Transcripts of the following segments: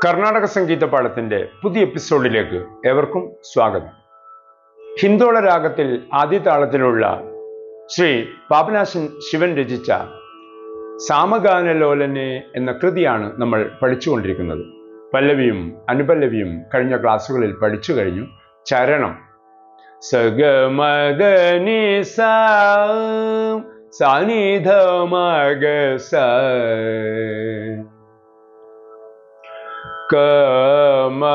കർണാടക സംഗീത പാഠത്തിന്റെ പുതിയ എപ്പിസോഡിലേക്ക് ഏവർക്കും സ്വാഗതം. ഹിന്ദോള രാഗത്തിൽ ആദിതാളത്തിലുള്ള ശ്രീ പാപനാശൻ ശിവൻ രചിച്ച സാമഗാനലോലനെ എന്ന കൃതിയാണ് നമ്മൾ പഠിച്ചുകൊണ്ടിരിക്കുന്നത്. പല്ലവിയും അനുപല്ലവിയും കഴിഞ്ഞ ക്ലാസ്സുകളിൽ പഠിച്ചു കഴിഞ്ഞു. ചരണം സഗമഗനി സാനിധ മഗ സ കമരേ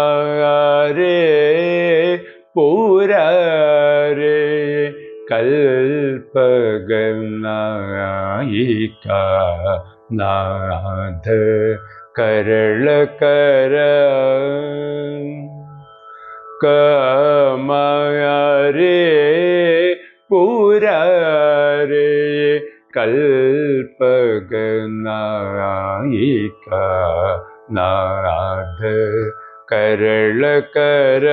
പൂരരേ കൽപഗനായിക നാഥ കരളകര കമരേ പൂരരേ കൽപഗനായിക നാഥ കരളകര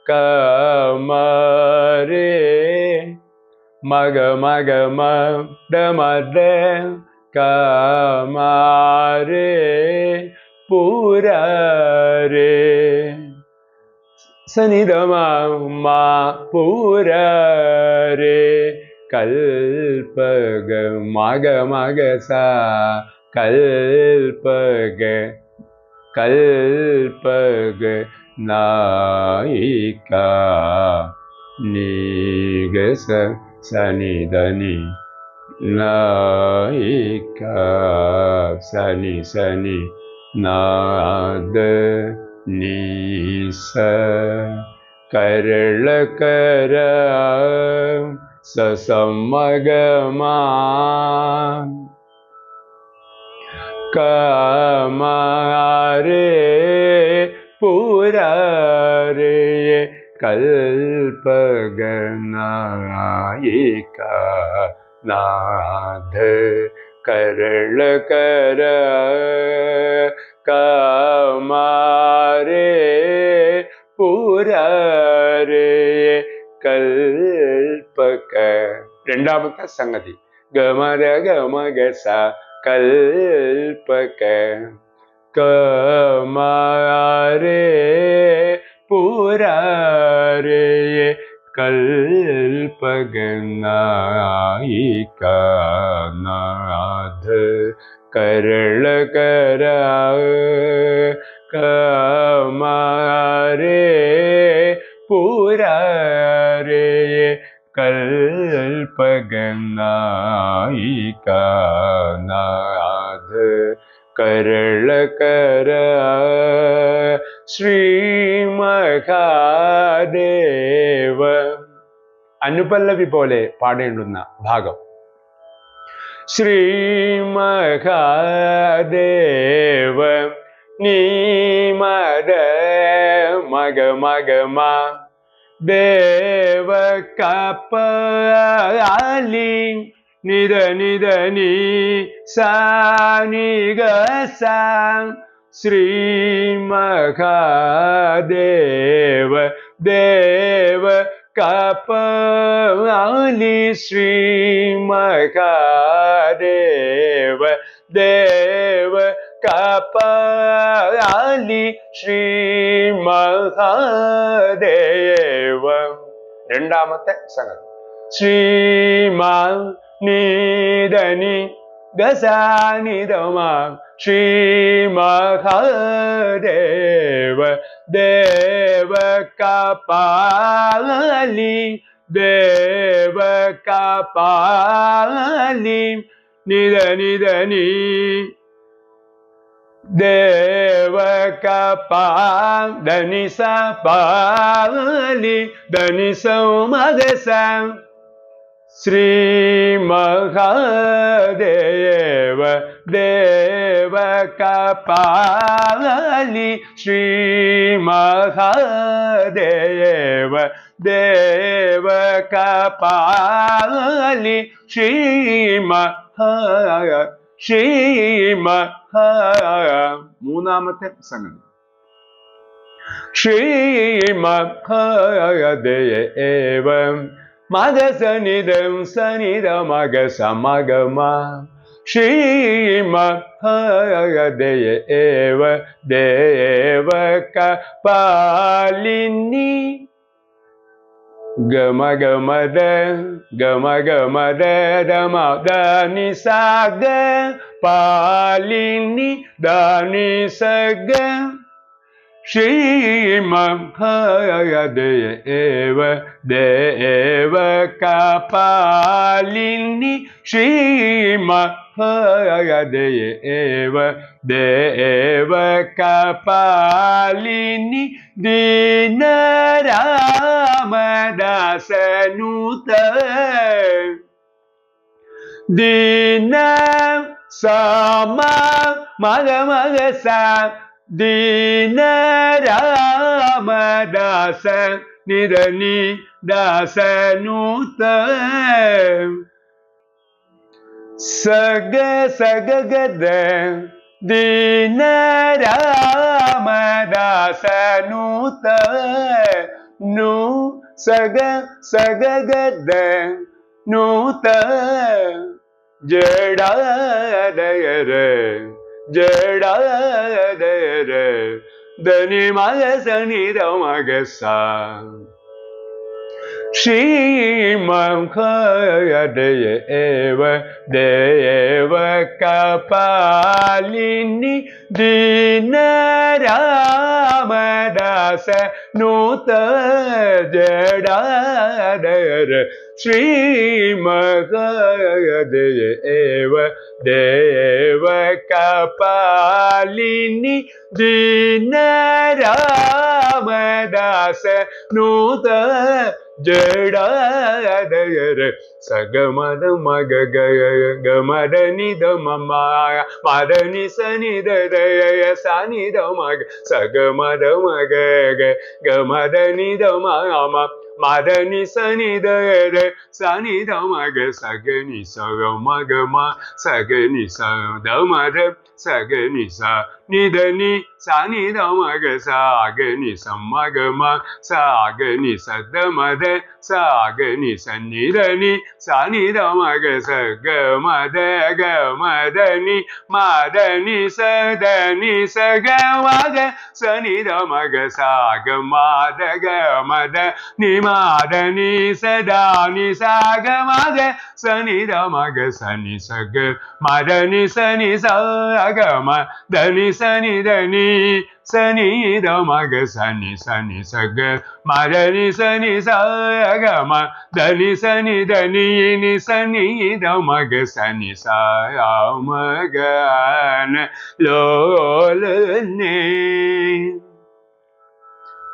കമരേ മഗ മഗ മദ കമരേ പൂരരേ സനിധമ പൂരരേ കൽപഗ മഗ മഗ സ കൽപഗ കൽപഗ നായിക നീഗസ സനിധനി നായിക സനി സനി നാദ നീസ കരളകര സസമഗമാ കമരേ പൂരരേ കൽപഗനായിക നാഥ കരളകര കമരേ പൂരരേ കൽപക. രണ്ടാമത്തെ സംഗതി ഗമര ഗമഗ സ കൽപക കമരേ പൂരരേ കൽപഗനായിക നാഥ കരളകര കമരേ പൂരരേ കൽപഗനായിക നാഥ കരളകര. ശ്രീ മഹാദേവ അനുപല്ലവി പോലെ പാടേണ്ടുന്ന ഭാഗം. ശ്രീ മഹാദേവ നീ മദ മഗ മഗ മ ദേവ കപാലി നിധ നിധ നീ സാ നി ഗ സാ. ശ്രീ മഹാദേവ ദേവ കപാലി ശ്രീ മഹാദേവ ദേവ കപാലി ശ്രീ മഹാദേവ. രണ്ടാമത്തെ സംഗതി ശ്രീമ നീധനി ഗസാനിധമ ശ്രീ മഹാദേവ ദേവ കപാലി ദേവ കപാലി നിധ നിധ നീ ദേവ കപാ ധനി സ പാലി ധനി സ മഗ സ. ശ്രീ മഹാദേവ ദേവ കപാലി ശ്രീ മഹാദേവ ദേവ കപാലി ശ്രീ മൂന്നാമത്തെ സംഗതി ശ്രീ മഹാദേവ മഗ സനിധം സനിധ മഗ സമഗമ ശ്രീ देव देव कपालिनी गम गम द रम दानि सा ग पालिनी दानि स ग श्रीमहादेव देव कपालिनी श्रीमहादेव देव कपालिनी दीन रामदास नुत दीन समा मग मग सा दीन रामदास निधनी दास नुत सग सग गद दीन रामदास नुत नु सग सग गद नुत जड़ा दयर जड़ा दयर धनि मग सनि मग सा श्रीमहादेव देव कपालिनी दीन रामदास नुत जडाधर श्रीमहादेव देव कपालिनी दीन रामदास नुत जडाधर सगमद मग गमद निद ममाया मदनि सनि दय सनि द मग सगमद मग गमद निद मामा मदनि सनि दय सनि द मग सगनि सगमग म सगनि स द मद सगनि स निधनि सनि द मग सागनि समग म सागनि सद मद सागनि सनिधनि सनि द मग सगमद गमदनि मदनि सदनि सगमग सनि द मग सागमद गमद निमदनि सदानि सागमग सनि द मग सनि सग मदनि सनि सगम धनि सनि धनि सनि द मग सनि सनि सग मदनि सनि सगम धनि सनि धनि नि सनि द मग सनि सामगन ലോലനെ.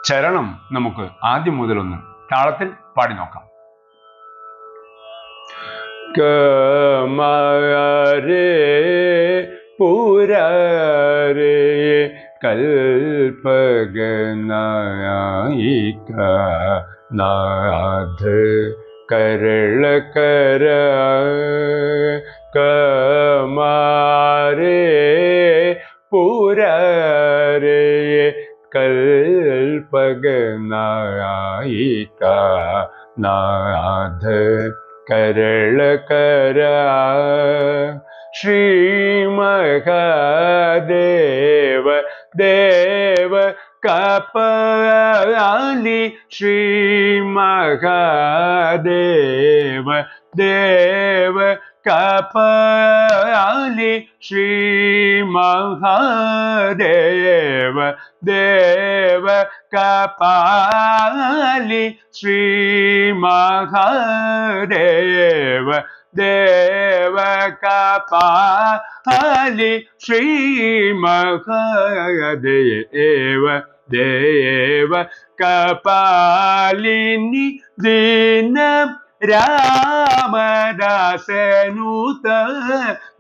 ചരണം നമുക്ക് ആദ്യം മുതലൊന്ന് താളത്തിൽ പാടി നോക്കാം. കമരേ പുരരേ കൽപഗനായിക നാഥ കരളകര കമരേ പുരരേ കൽപഗനായിക നാഥ കരളകര ശ്രീ മഹാദേവ ദേവ കപാലി ശ്രീ മഹാദേവ ദേവ കപാലി ശ്രീ മഹാദേവ ദേവ കപാലി ശ്രീ മഹാദേവ ദേവ കപാലി ശ്രീ മഹാദേവ ദേവ കപാലിനി ദീന രാമദാസനുത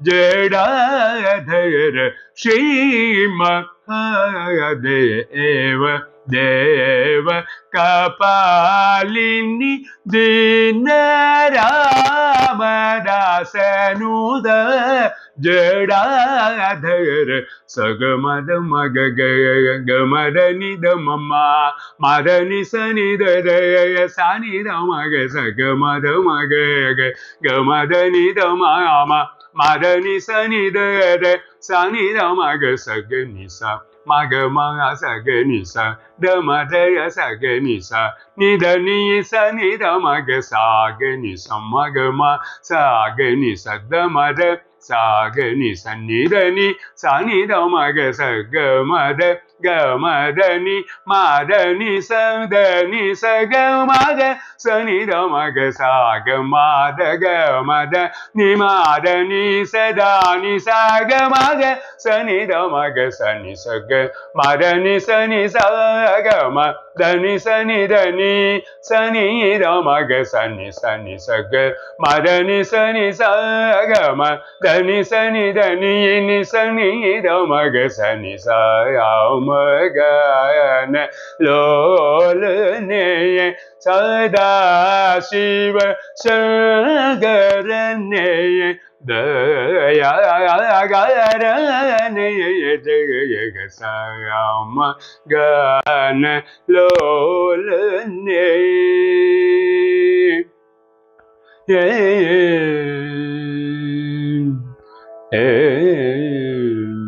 ജഡാധര ശ്രീ മഹാദേവ ദേവ കപാലിനി ദീന രാമദാസനുത ജഡാധര സഗമദ മഗ ഗമദ നിദ മമ മദനി സനി ദയ സനി ര മഗ സഗമദ മഗ ഗമദ നിദ മമ Madani sani da da sani da maga sagani sa maga ma sagani sa da ma da ya sagani sa ni da ni sa ni da maga sagani sa maga ma sagani sa da ma da sagani sa ni da ni sa ni da maga sagama da ni sa ga ma da sa ni da maga sa ga ma da ni ma da ni sa ga ma da sa ni da maga sa ni sa ga ma da ni sa ga ma da ni sa ni da maga sa ni sa ga ma da ni sa ga ma da ni sa ni da maga sa ni sa ya ma ga na lo le ne sada shiva shagarane da ya ga ra ne jaya ga sa ya ma ga na lo le ne yeah.